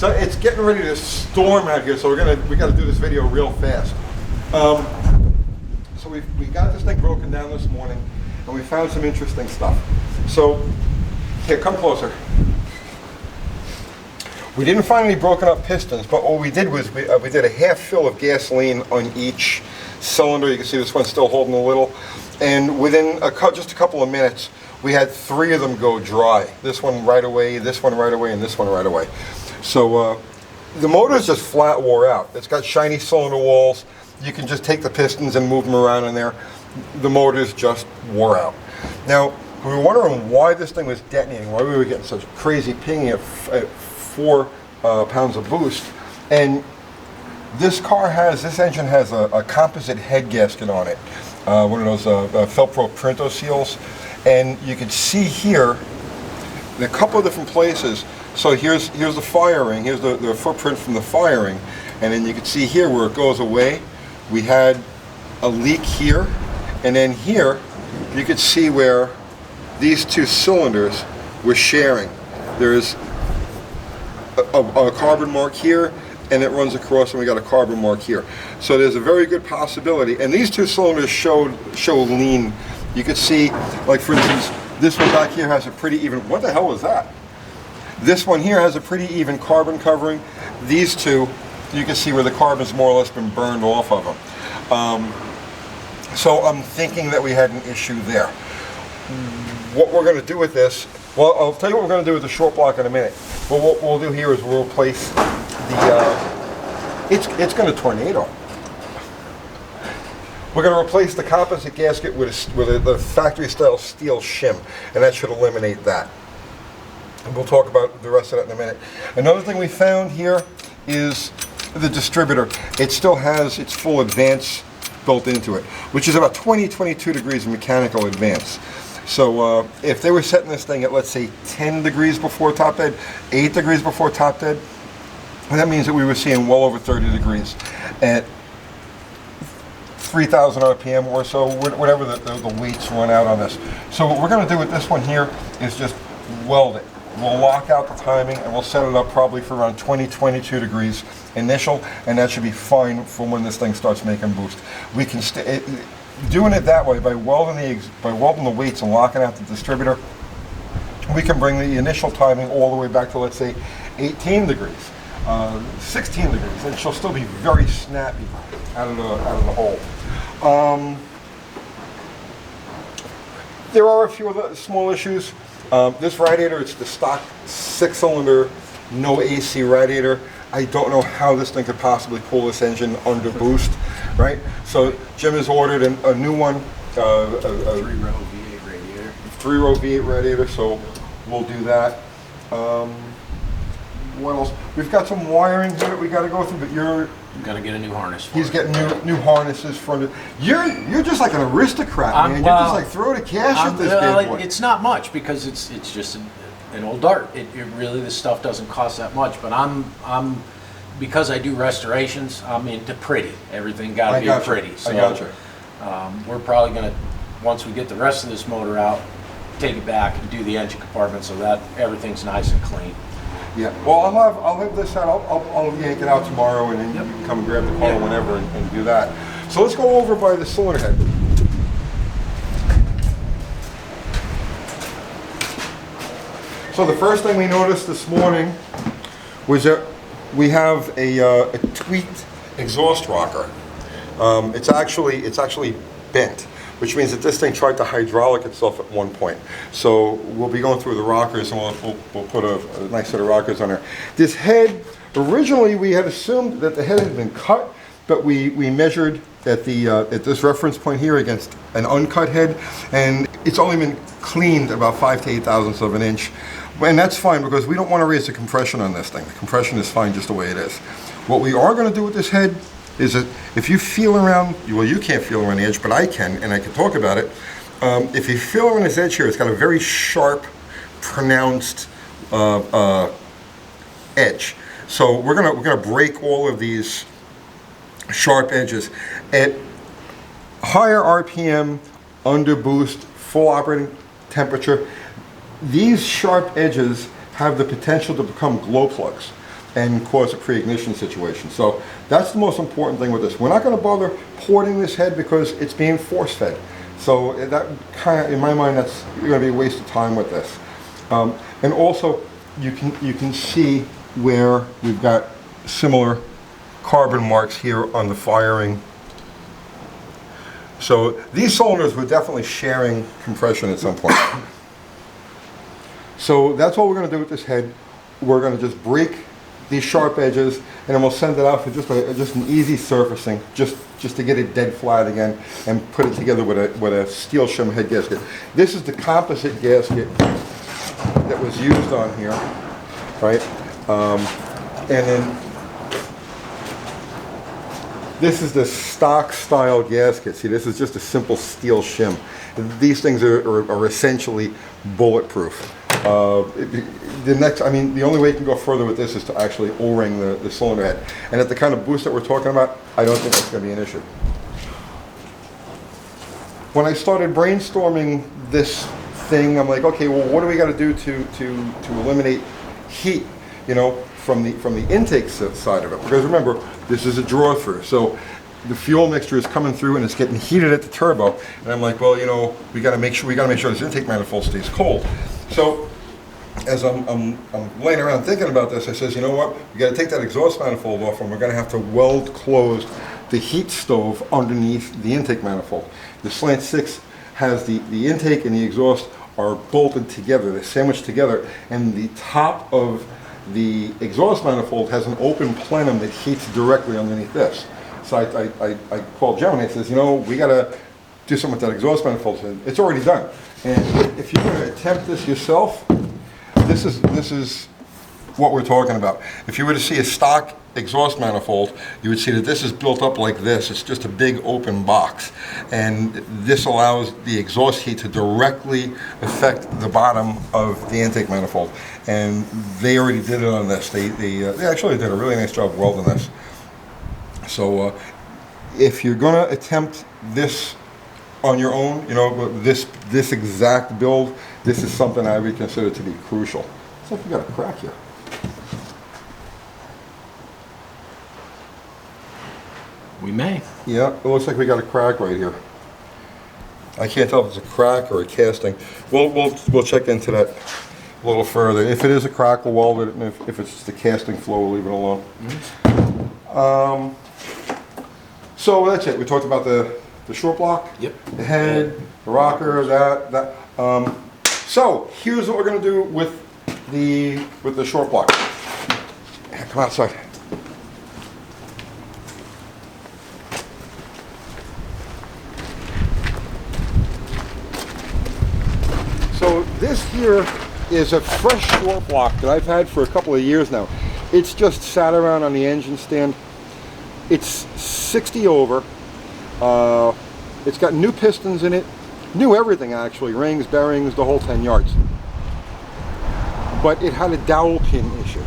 So it's getting ready to storm out here, so we got to do this video real fast. So we got this thing broken down this morning, and we found some interesting stuff. So here, come closer. We didn't find any broken up pistons, but what we did was we did a half fill of gasoline on each cylinder. You can see this one's still holding a little, and within just a couple of minutes, we had 3 of them go dry. This one right away, this one right away, and this one right away. So the motor's just flat wore out. It's got shiny cylinder walls. You can just take the pistons and move them around in there. The motor's just wore out. Now, we were wondering why this thing was detonating, why we were getting such crazy pinging at 4 pounds of boost. And this engine has a composite head gasket on it, one of those Felpro Printo seals. And you can see here in a couple of different places. So here's the firing, here's the footprint from the firing, and then you can see here where it goes away, we had a leak here, and then here you could see where these 2 cylinders were sharing. There's a carbon mark here, and it runs across, and we got a carbon mark here. So there's a very good possibility, and these 2 cylinders show lean. You could see, like for instance, this one back here has a pretty even, what the hell was that? This one here has a pretty even carbon covering. These 2, you can see where the carbon's more or less been burned off of them. So I'm thinking that we had an issue there. What we're going to do with this, well, I'll tell you what we're going to do with the short block in a minute. But what we'll do here is we'll replace it's going to tornado. We're going to replace the composite gasket with the factory style steel shim, and that should eliminate that. And we'll talk about the rest of that in a minute. Another thing we found here is the distributor. It still has its full advance built into it, which is about 22 degrees of mechanical advance. So if they were setting this thing at, let's say, 10 degrees before top dead, 8 degrees before top dead, that means that we were seeing well over 30 degrees at 3,000 RPM or so, whatever the weights run out on this. So what we're going to do with this one here is just weld it. We'll lock out the timing, and we'll set it up probably for around 22 degrees initial, and that should be fine for when this thing starts making boost. We can doing it that way by welding the weights and locking out the distributor. We can bring the initial timing all the way back to, let's say, 18 degrees, 16 degrees, and she'll still be very snappy out of the hole. There are a few other small issues. This radiator, it's the stock 6-cylinder, no AC radiator. I don't know how this thing could possibly pull this engine under boost, right? So Jim has ordered a new one, a 3-row V8 radiator. 3-row V8 radiator, so we'll do that. What else? We've got some wiring here that we got to go through, but you've got to get a new harness for He's it. getting new harnesses for it. You're just like an aristocrat, man. You're just like throw the cash at this big boy. It's not much because it's just an old dart. It really, this stuff doesn't cost that much. But I'm because I do restorations, I'm into pretty. Everything got to be pretty. So I got you. We're probably gonna, once we get the rest of this motor out, take it back and do the engine compartment so that everything's nice and clean. Yeah. Well, I'll have this out. I'll yank it out tomorrow, and then you can come and grab the car whenever and do that. So let's go over by the cylinder head. So the first thing we noticed this morning was that we have a tweaked exhaust rocker. It's actually bent, which means that this thing tried to hydraulic itself at one point. So we'll be going through the rockers, and we'll put a nice set of rockers on there. This head, originally we had assumed that the head had been cut, but we measured at this reference point here against an uncut head, and it's only been cleaned about 5 to 8 thousandths of an inch. And that's fine because we don't want to raise the compression on this thing. The compression is fine just the way it is. What we are going to do with this head is that if you feel around, well, you can't feel around the edge, but I can, and I can talk about it. If you feel around this edge here, it's got a very sharp, pronounced edge. So we're gonna break all of these sharp edges at higher RPM, under boost, full operating temperature. These sharp edges have the potential to become glow plugs. and cause a pre-ignition situation. So that's the most important thing with this. We're not going to bother porting this head because it's being force fed. So that kind of, in my mind, that's going to be a waste of time with this. And also, you can see where we've got similar carbon marks here on the firing. So these cylinders were definitely sharing compression at some point. So that's all we're going to do with this head. We're going to just break these sharp edges, and then we'll send it out for just an easy surfacing, just to get it dead flat again, and put it together with a steel shim head gasket. This is the composite gasket that was used on here, right? And then this is the stock style gasket. See, this is just a simple steel shim. These things are essentially bulletproof. The only way you can go further with this is to actually O-ring the cylinder head. And at the kind of boost that we're talking about, I don't think that's going to be an issue. When I started brainstorming this thing, I'm like, okay, well, what do we got to do to eliminate heat, from the intake side of it? Because remember, this is a draw through, so the fuel mixture is coming through and it's getting heated at the turbo. And I'm like, well, we got to make sure this intake manifold stays cold. So as I'm laying around thinking about this, I says, you know what? We got to take that exhaust manifold off, and we're going to have to weld closed the heat stove underneath the intake manifold. The Slant 6 has the intake and the exhaust are bolted together, they're sandwiched together, and the top of the exhaust manifold has an open plenum that heats directly underneath this. So I called Joe and I says, we got to do something with that exhaust manifold. It's already done. And if you're going to attempt this yourself, this is what we're talking about. If you were to see a stock exhaust manifold, you would see that this is built up like this. It's just a big open box, and this allows the exhaust heat to directly affect the bottom of the intake manifold. And they already did it on this. They actually did a really nice job welding this. So if you're going to attempt this on your own, this exact build, this is something I would consider to be crucial. Looks like we got a crack here. We may. Yeah, it looks like we got a crack right here. I can't tell if it's a crack or a casting. We'll check into that a little further. If it is a crack, we'll weld it, and if it's just a casting flow, we'll leave it alone. Mm-hmm. So that's it. We talked about the short block, yep, the head, the rocker, that. So here's what we're going to do with the short block. Come outside. So this here is a fresh short block that I've had for a couple of years now. It's just sat around on the engine stand. It's 60 over. It's got new pistons in it, new everything actually, rings, bearings, the whole 10 yards. But it had a dowel pin issue.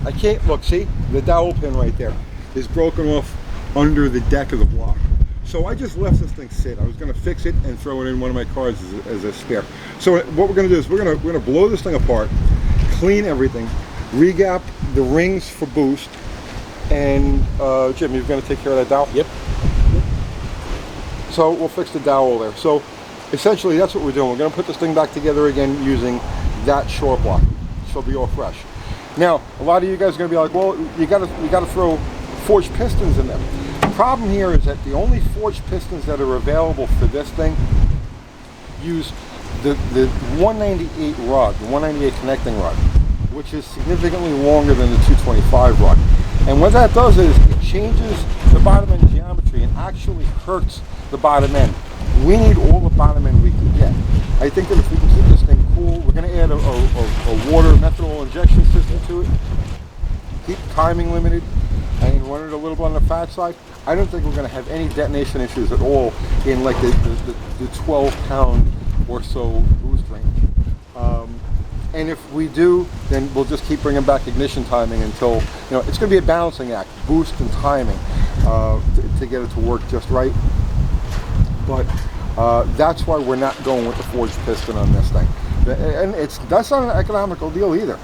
I can't look, see? The dowel pin right there is broken off under the deck of the block. So I just left this thing sit. I was going to fix it and throw it in one of my cars as a spare. So what we're going to do is we're going to blow this thing apart, clean everything, regap the rings for boost, and Jim, you're going to take care of that dowel? Yep. So we'll fix the dowel there. So essentially that's what we're doing. We're going to put this thing back together again using that short block. She'll be all fresh. Now, a lot of you guys are going to be like, well, you got to throw forged pistons in there. The problem here is that the only forged pistons that are available for this thing use the 198 rod, the 198 connecting rod, which is significantly longer than the 225 rod. And what that does is it changes the bottom end geometry and actually hurts the bottom end. We need all the bottom end we can get. I think that if we can keep this thing cool, we're going to add a water methanol injection system to it, keep timing limited, and run it a little bit on the fat side. I don't think we're going to have any detonation issues at all in like the 12-pound or so boost range. And if we do, then we'll just keep bringing back ignition timing until, it's going to be a balancing act, boost and timing, to get it to work just right. But that's why we're not going with the forged piston on this thing. And that's not an economical deal either.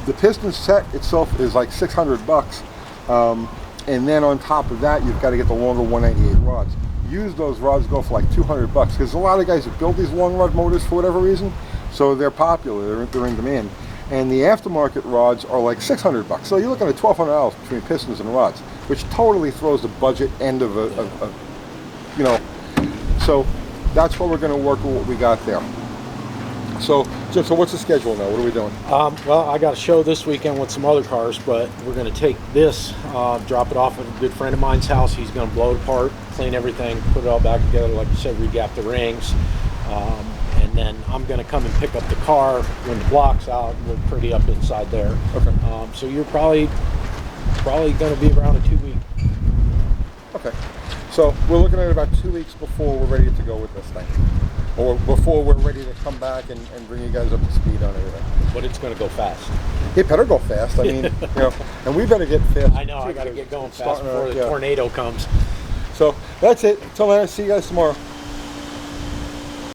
The piston set itself is like $600, and then on top of that, you've got to get the longer 198 rods. Use those rods, go for like $200 because a lot of guys that build these long rod motors for whatever reason, so they're popular, they're in demand. And the aftermarket rods are like $600. So you're looking at $1,200 between pistons and rods, which totally throws the budget end of a you know. So that's what we're going to work with what we got there. So, Jim, so what's the schedule now? What are we doing? Well, I got a show this weekend with some other cars, but we're going to take this, drop it off at a good friend of mine's house. He's going to blow it apart, clean everything, put it all back together, like you said, regap the rings. And then I'm going to come and pick up the car when the block's out, and we'll pretty up inside there. Okay. So you're probably going to be around a 2 week. Okay. So we're looking at about 2 weeks before we're ready to go with this thing. Or before we're ready to come back and bring you guys up to speed on everything. But it's going to go fast. It better go fast. I mean, you know, and we better get fast. I know, I got to get going fast before the tornado comes. So that's it. Until then, see you guys tomorrow.